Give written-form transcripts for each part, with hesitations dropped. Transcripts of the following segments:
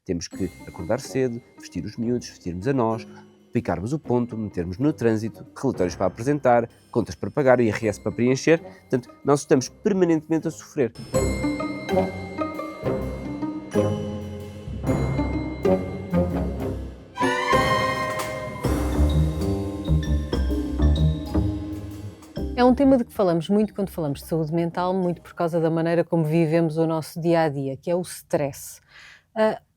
temos que acordar cedo, vestir os miúdos, vestirmos a nós, picarmos o ponto, metermos no trânsito, relatórios para apresentar, contas para pagar, o IRS para preencher. Portanto, nós estamos permanentemente a sofrer. É um tema de que falamos muito quando falamos de saúde mental, muito por causa da maneira como vivemos o nosso dia a dia, que é o stress.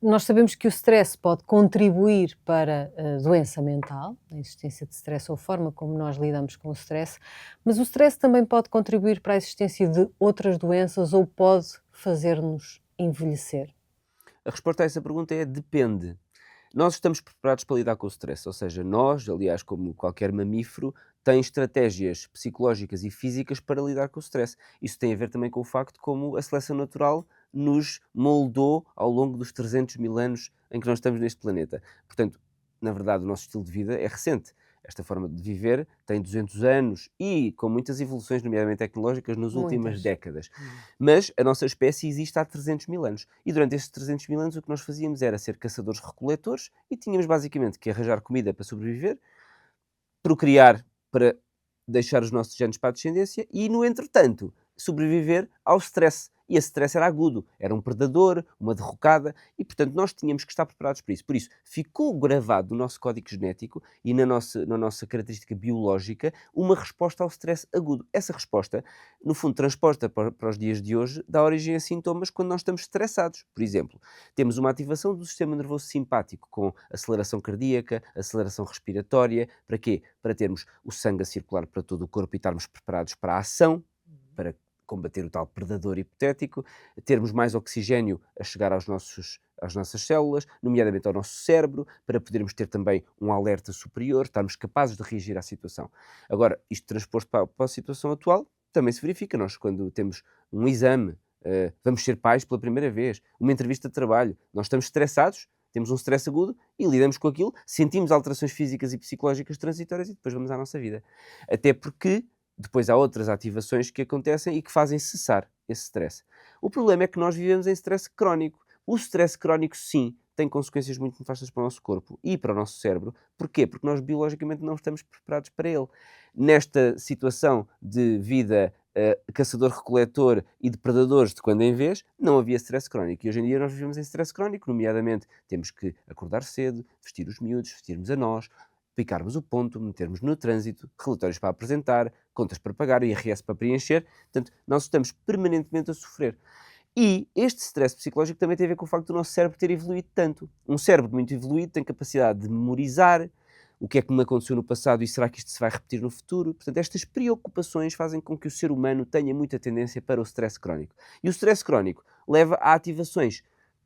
Nós sabemos que o stress pode contribuir para a doença mental, a existência de stress ou a forma como nós lidamos com o stress, mas o stress também pode contribuir para a existência de outras doenças ou pode fazer-nos envelhecer. A resposta a essa pergunta é depende. Nós estamos preparados para lidar com o stress, ou seja, nós, aliás, como qualquer mamífero, tem estratégias psicológicas e físicas para lidar com o stress. Isso tem a ver também com o facto como a seleção natural nos moldou ao longo dos 300 mil anos em que nós estamos neste planeta. Portanto, na verdade, o nosso estilo de vida é recente. Esta forma de viver tem 200 anos e com muitas evoluções, nomeadamente tecnológicas, nas últimas Muitas. décadas. Mas a nossa espécie existe há 300 mil anos. E durante estes 300 mil anos o que nós fazíamos era ser caçadores-recoletores e tínhamos basicamente que arranjar comida para sobreviver, procriar para deixar os nossos genes para a descendência e, no entretanto, sobreviver ao stress. E esse stress era agudo, era um predador, uma derrocada, e portanto nós tínhamos que estar preparados para isso. Por isso, ficou gravado no nosso código genético e na nossa característica biológica uma resposta ao stress agudo. Essa resposta, no fundo, transposta para os dias de hoje, dá origem a sintomas quando nós estamos estressados. Por exemplo, temos uma ativação do sistema nervoso simpático com aceleração cardíaca, aceleração respiratória. Para quê? Para termos o sangue a circular para todo o corpo e estarmos preparados para a ação, para combater o tal predador hipotético, termos mais oxigênio a chegar às nossas células, nomeadamente ao nosso cérebro, para podermos ter também um alerta superior, estarmos capazes de reagir à situação. Agora, isto transposto para a situação atual, também se verifica. Nós, quando temos um exame, vamos ser pais pela primeira vez, uma entrevista de trabalho, nós estamos estressados, temos um stress agudo e lidamos com aquilo, sentimos alterações físicas e psicológicas transitórias e depois vamos à nossa vida. Até porque depois há outras ativações que acontecem e que fazem cessar esse stress. O problema é que nós vivemos em stress crónico. O stress crónico, sim, tem consequências muito nefastas para o nosso corpo e para o nosso cérebro. Porquê? Porque nós biologicamente não estamos preparados para ele. Nesta situação de vida caçador-recoletor e de predadores de quando em vez, não havia stress crónico. E hoje em dia nós vivemos em stress crónico, nomeadamente temos que acordar cedo, vestir os miúdos, vestirmos a nós, picarmos o ponto, metermos no trânsito, relatórios para apresentar, contas para pagar, o IRS para preencher. Portanto, nós estamos permanentemente a sofrer. E este stress psicológico também tem a ver com o facto do nosso cérebro ter evoluído tanto. Um cérebro muito evoluído tem capacidade de memorizar o que é que me aconteceu no passado e será que isto se vai repetir no futuro. Portanto, estas preocupações fazem com que o ser humano tenha muita tendência para o stress crónico. E o stress crónico leva a ativações,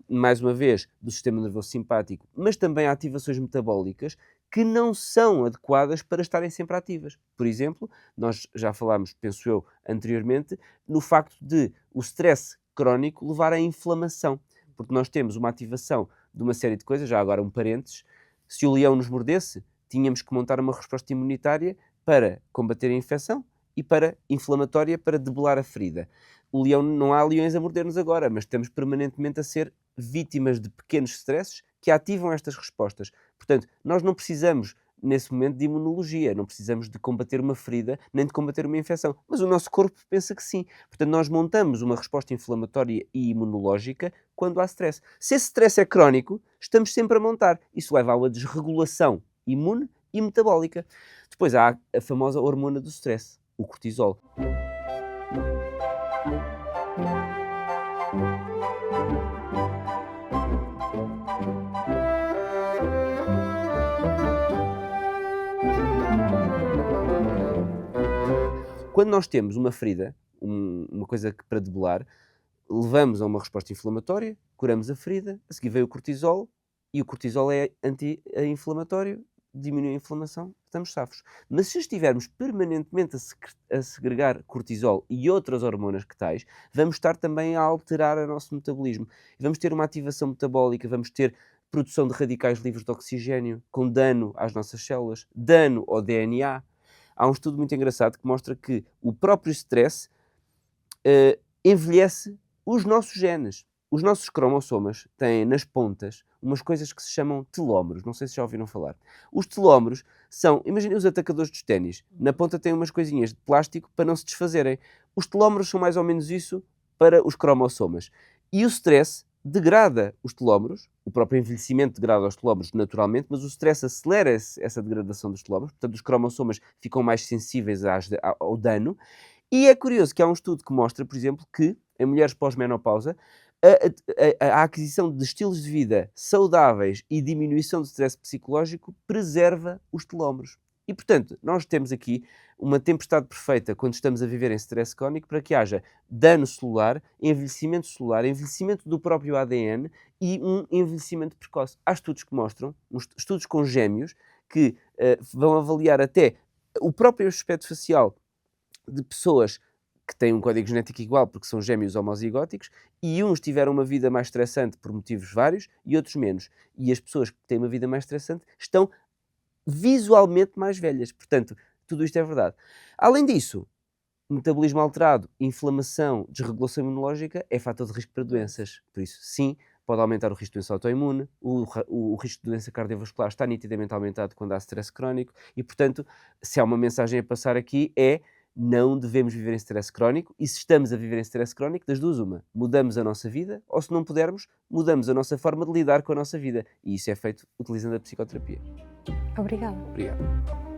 mais uma vez, do sistema nervoso simpático, mas também a ativações metabólicas que não são adequadas para estarem sempre ativas. Por exemplo, nós já falámos, penso eu, anteriormente, no facto de o stress crónico levar à inflamação, porque nós temos uma ativação de uma série de coisas, já agora um parênteses, se o leão nos mordesse, tínhamos que montar uma resposta imunitária para combater a infecção e para inflamatória para debelar a ferida. O leão, não há leões a morder-nos agora, mas estamos permanentemente a ser vítimas de pequenos stresses que ativam estas respostas. Portanto, nós não precisamos, nesse momento, de imunologia, não precisamos de combater uma ferida, nem de combater uma infecção, mas o nosso corpo pensa que sim. Portanto, nós montamos uma resposta inflamatória e imunológica quando há stress. Se esse stress é crónico, estamos sempre a montar. Isso leva a uma desregulação imune e metabólica. Depois há a famosa hormona do stress, o cortisol. Quando nós temos uma ferida, uma coisa que para debelar, levamos a uma resposta inflamatória, curamos a ferida, a seguir vem o cortisol, e o cortisol é anti-inflamatório, diminui a inflamação, estamos safos. Mas se estivermos permanentemente a segregar cortisol e outras hormonas que tais, vamos estar também a alterar o nosso metabolismo. Vamos ter uma ativação metabólica, vamos ter produção de radicais livres de oxigênio, com dano às nossas células, dano ao DNA. Há um estudo muito engraçado que mostra que o próprio stress envelhece os nossos genes. os nossos cromossomas têm nas pontas umas coisas que se chamam telómeros. Não sei se já ouviram falar. Os telómeros são, imaginem os atacadores dos ténis. Na ponta têm umas coisinhas de plástico para não se desfazerem. Os telómeros são mais ou menos isso para os cromossomas. E o stress degrada os telómeros, o próprio envelhecimento degrada os telómeros naturalmente, mas o stress acelera essa degradação dos telómeros, portanto os cromossomas ficam mais sensíveis ao dano. E é curioso que há um estudo que mostra, por exemplo, que em mulheres pós-menopausa, a aquisição de estilos de vida saudáveis e diminuição do stress psicológico preserva os telómeros. E, portanto, nós temos aqui uma tempestade perfeita quando estamos a viver em stress crónico para que haja dano celular, envelhecimento do próprio ADN e um envelhecimento precoce. Há estudos que mostram, estudos com gêmeos, que vão avaliar até o próprio aspecto facial de pessoas que têm um código genético igual porque são gêmeos homozigóticos e uns tiveram uma vida mais estressante por motivos vários e outros menos. E as pessoas que têm uma vida mais estressante estão visualmente mais velhas. Portanto, tudo isto é verdade. Além disso, metabolismo alterado, inflamação, desregulação imunológica é fator de risco para doenças. Por isso, sim, pode aumentar o risco de doença autoimune, o risco de doença cardiovascular está nitidamente aumentado quando há stress crónico e, portanto, se há uma mensagem a passar aqui é: não devemos viver em stress crónico e se estamos a viver em stress crónico, das duas uma, mudamos a nossa vida ou se não pudermos, mudamos a nossa forma de lidar com a nossa vida e isso é feito utilizando a psicoterapia. Obrigada. Obrigado.